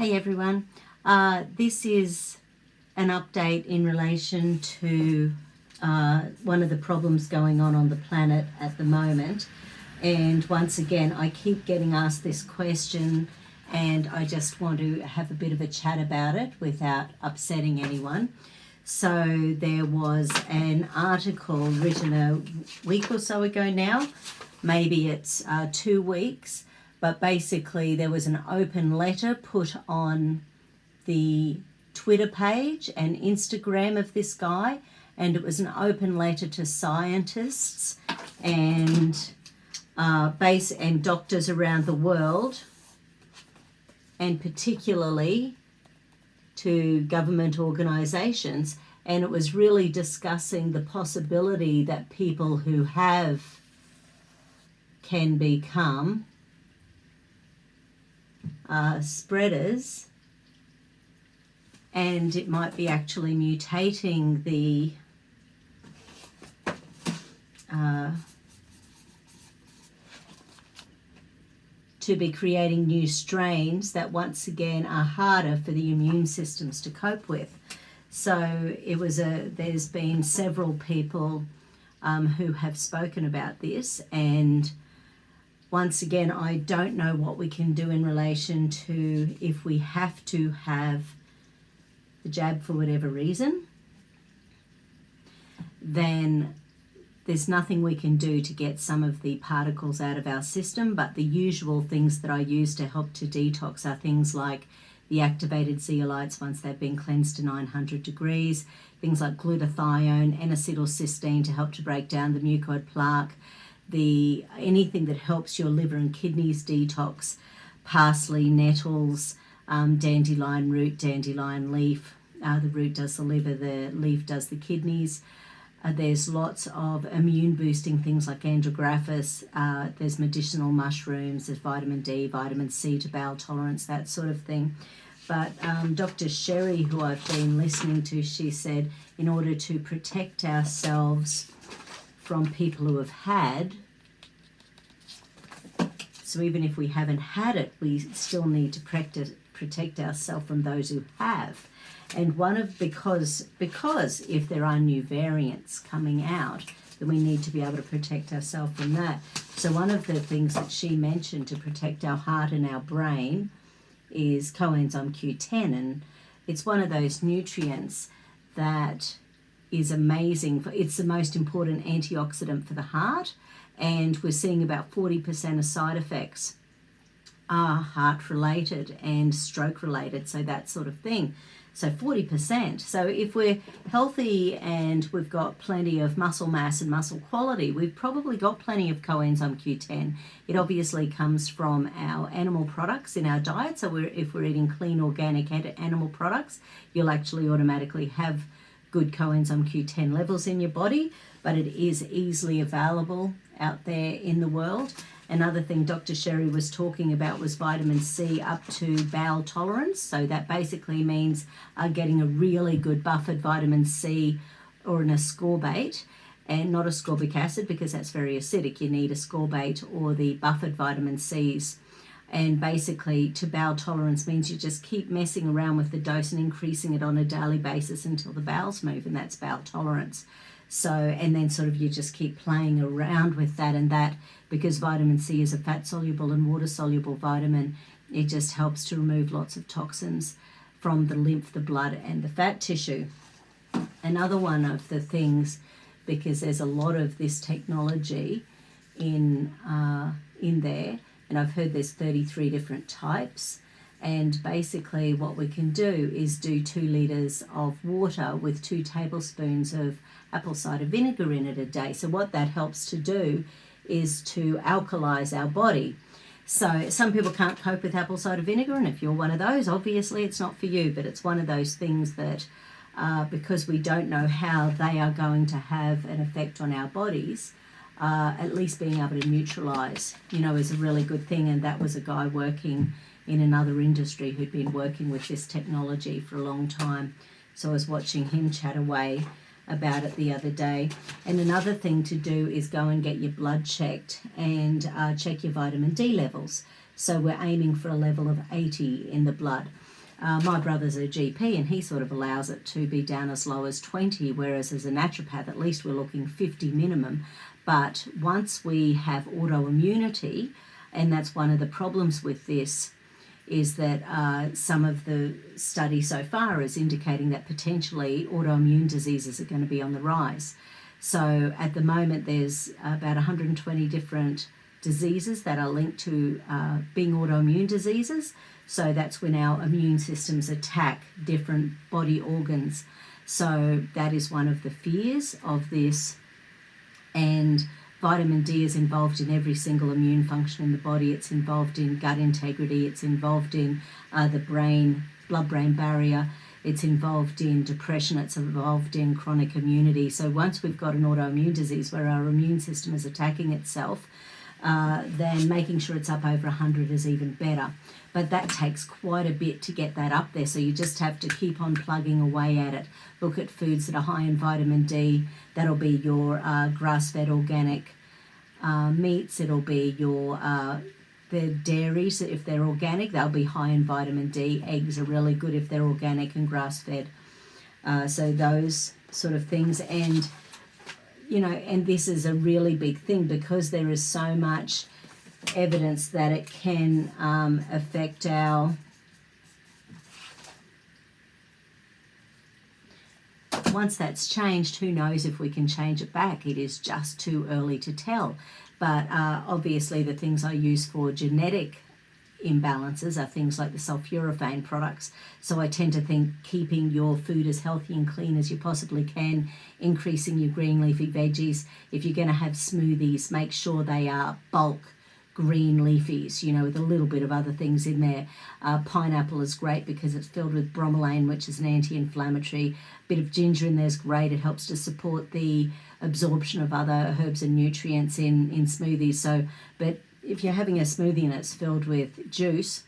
Hey everyone, this is an update in relation to one of the problems going on the planet at the moment. And once again, I keep getting asked this question and I just want to have a bit of a chat about it without upsetting anyone. So there was an article written a week or so ago now, maybe it's 2 weeks, but basically there was an open letter put on the Twitter page and Instagram of this guy, and it was an open letter to scientists and doctors around the world, and particularly to government organisations, and it was really discussing the possibility that people who have can become spreaders, and it might be actually mutating the to be creating new strains that once again are harder for the immune systems to cope with. So there's been several people who have spoken about this, and once again, I don't know what we can do in relation to if we have to have the jab for whatever reason, then there's nothing we can do to get some of the particles out of our system. But the usual things that I use to help to detox are things like the activated zeolites once they've been cleansed to 900 degrees, things like glutathione, N-acetylcysteine to help to break down the mucoid plaque, anything that helps your liver and kidneys detox, parsley, nettles, dandelion root, dandelion leaf. The root does the liver, the leaf does the kidneys. There's lots of immune boosting things like andrographis. There's medicinal mushrooms, there's vitamin D, vitamin C to bowel tolerance, that sort of thing. But Dr. Sherry, who I've been listening to, she said in order to protect ourselves from people who have had, so even if we haven't had it, we still need to protect ourselves from those who have. And because if there are new variants coming out, then we need to be able to protect ourselves from that. So one of the things that she mentioned to protect our heart and our brain is coenzyme Q10, and it's one of those nutrients that is amazing. It's the most important antioxidant for the heart, and we're seeing about 40% of side effects are heart related and stroke related, so that sort of thing. So 40%. So if we're healthy and we've got plenty of muscle mass and muscle quality, we've probably got plenty of coenzyme Q10. It obviously comes from our animal products in our diet. So if we're eating clean organic animal products, you'll actually automatically have good coenzyme Q10 levels in your body, but it is easily available out there in the world. Another thing Dr. Sherry was talking about was vitamin C up to bowel tolerance. So that basically means getting a really good buffered vitamin C or an ascorbate, and not ascorbic acid because that's very acidic. You need ascorbate or the buffered vitamin Cs. And basically to bowel tolerance means you just keep messing around with the dose and increasing it on a daily basis until the bowels move, and that's bowel tolerance. So, and then sort of you just keep playing around with that, and that, because vitamin C is a fat-soluble and water-soluble vitamin, it just helps to remove lots of toxins from the lymph, the blood, and the fat tissue. Another one of the things, because there's a lot of this technology in there, and I've heard there's 33 different types, and basically what we can do is do 2 litres of water with 2 tablespoons of apple cider vinegar in it a day. So what that helps to do is to alkalize our body. So some people can't cope with apple cider vinegar, and if you're one of those, obviously it's not for you, but it's one of those things that because we don't know how they are going to have an effect on our bodies, at least being able to neutralize, is a really good thing. And that was a guy working in another industry who'd been working with this technology for a long time. So I was watching him chat away about it the other day. And another thing to do is go and get your blood checked and check your vitamin D levels. So we're aiming for a level of 80 in the blood. My brother's a GP and he sort of allows it to be down as low as 20, whereas as a naturopath, at least we're looking 50 minimum. But once we have autoimmunity, and that's one of the problems with this, is that some of the study so far is indicating that potentially autoimmune diseases are going to be on the rise. So at the moment, there's about 120 different diseases that are linked to being autoimmune diseases. So that's when our immune systems attack different body organs. So that is one of the fears of this. And vitamin D is involved in every single immune function in the body. It's involved in gut integrity. It's involved in the brain, blood-brain barrier. It's involved in depression. It's involved in chronic immunity. So once we've got an autoimmune disease where our immune system is attacking itself, then making sure it's up over 100 is even better. But that takes quite a bit to get that up there. So you just have to keep on plugging away at it. Look at foods that are high in vitamin D. That'll be your grass-fed organic meats. It'll be your the dairies. If they're organic, they'll be high in vitamin D. Eggs are really good if they're organic and grass-fed. So those sort of things. And, you know, and this is a really big thing because there is so much evidence that it can affect our... Once that's changed, who knows if we can change it back? It is just too early to tell. But obviously the things I use for genetic imbalances are things like the sulforaphane products. So I tend to think keeping your food as healthy and clean as you possibly can, increasing your green leafy veggies. If you're going to have smoothies, make sure they are bulk green leafies, you know, with a little bit of other things in there. Pineapple is great because it's filled with bromelain, which is an anti-inflammatory. A bit of ginger in there is great. It helps to support the absorption of other herbs and nutrients in smoothies. So, but if you're having a smoothie and it's filled with juice,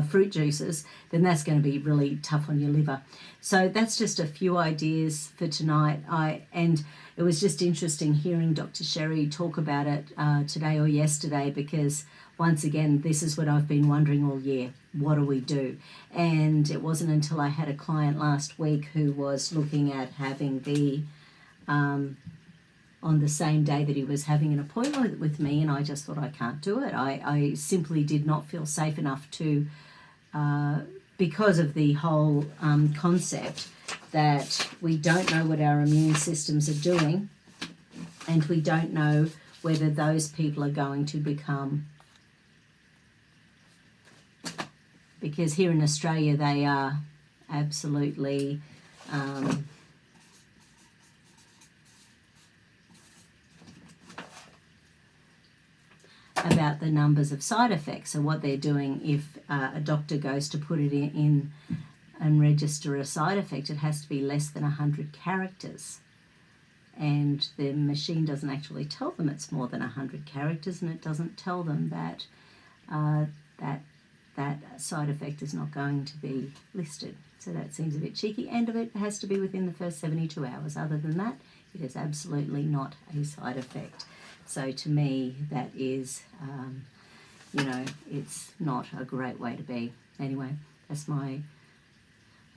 fruit juices, then that's going to be really tough on your liver. So that's just a few ideas for tonight. And it was just interesting hearing Dr. Sherry talk about it today or yesterday, because once again, this is what I've been wondering all year. What do we do? And it wasn't until I had a client last week who was looking at having the on the same day that he was having an appointment with me, and I just thought, I can't do it. I simply did not feel safe enough to, because of the whole concept that we don't know what our immune systems are doing, and we don't know whether those people are going to become, because here in Australia they are absolutely about the numbers of side effects. So what they're doing, if a doctor goes to put it in and register a side effect, it has to be less than 100 characters. And the machine doesn't actually tell them it's more than 100 characters, and it doesn't tell them that that side effect is not going to be listed. So that seems a bit cheeky, and it has to be within the first 72 hours. Other than that, it is absolutely not a side effect. So to me, that is, it's not a great way to be. Anyway, that's I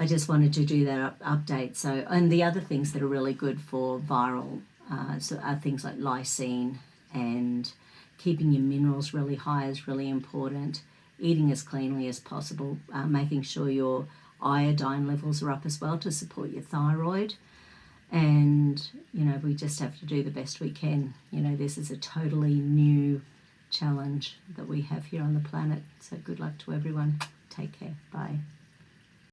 just wanted to do that update. So, and the other things that are really good for viral are things like lysine, and keeping your minerals really high is really important. Eating as cleanly as possible, making sure your iodine levels are up as well to support your thyroid. And, we just have to do the best we can. This is a totally new challenge that we have here on the planet. So good luck to everyone. Take care. Bye.